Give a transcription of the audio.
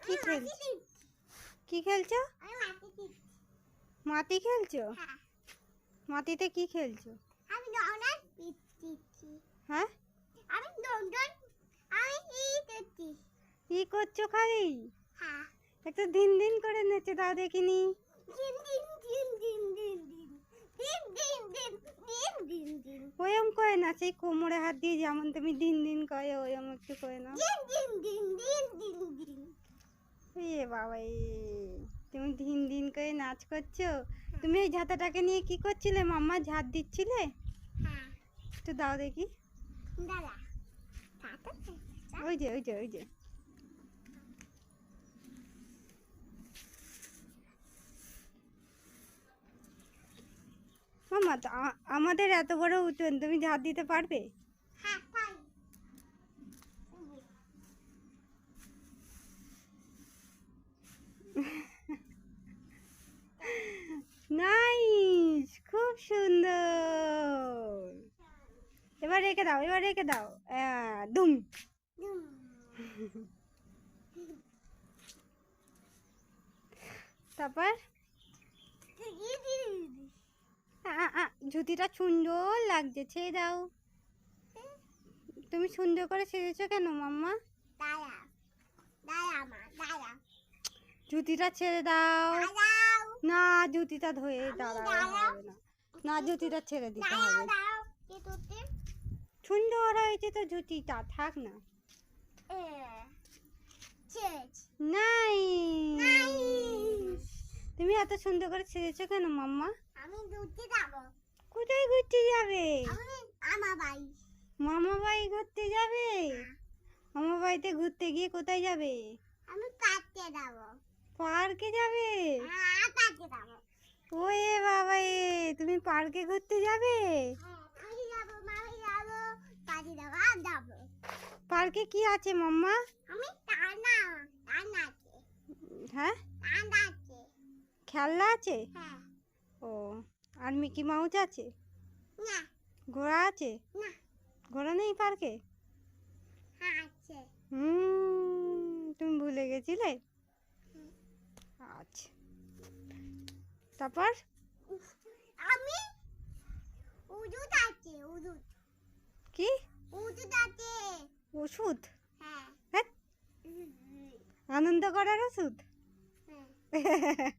কি খেলছো? কি খেলছো? মাটি খেলছো? মাটিতে কি খেলছো? হ্যাঁ, কি করছো খালি? একটু দিন দিন করে নেচে দাও দেখিনি। ওয়ম করে না, সেই কোমরে হাত দিয়ে যেমন তুমি দিন দিন করে ওয়ম একটু করে না। এ বাবা, তুমি দিন দিন করে নাচ করছো। তুমি এই ঝাঁটাটাকে নিয়ে কি করছিলে? মাম্মা ঝাঁট দিচ্ছিলে? একটু দাও দেখি। ওই যে ওই যে ওই যে মাম্মা, তো আমাদের এত বড় উঠোন, তুমি ঝাঁট দিতে পারবে? নাইস, খুব সুন্দর। এবার রেখে দাও, এবার রেখে দাও। দুম। তারপর জুতিটা সুন্দর লাগছে, ছেড়ে দাও। তুমি সুন্দর করে সেজেছো কেন মাম্মা? জুতিটা ছেড়ে দাও। না, জুতিটা ধরে দাঁড়াও, হবে না। না, জুতিটা ছেড়ে দিতে হবে। সুন্দর হয়েছে তো জুতিটা, থাক না। নাই, তুমি এত সুন্দর করে ছেড়েছো কেন মাম্মা? আমি ঘুরতে যাব। কোথায় ঘুরতে যাবে? আমার বাড়ি। মামা বাড়ি ঘুরতে যাবে? মামা বাড়িতে ঘুরতে গিয়ে কোথায় যাবে? আমি পার্কে যাব। পার্কে যাবে? পার্কে যাব। ওয়ে বাবা, তুমি পার্কে ঘুরতে যাবে? আমি যাব, মামি যাব, পার্কে যাব। পার্কে কি আছে মাম্মা? আমি টানা আছে। হ্যাঁ, টানা আছে। খেলনা আছে? হ্যাঁ। ও, আর মিকি মাউস আছে? না। ঘোড়া আছে? না। ঘোড়া নেই পার্কে? হ্যাঁ আছে। তুমি ভুলে গেছিলে? আচ্ছা, তারপর আমি ওষুধ আছে, ওষুধ। কি ওষুধ আছে? ওষুধ? হ্যাঁ। হ্যাঁ, আনন্দ করার ওষুধ। হ্যাঁ।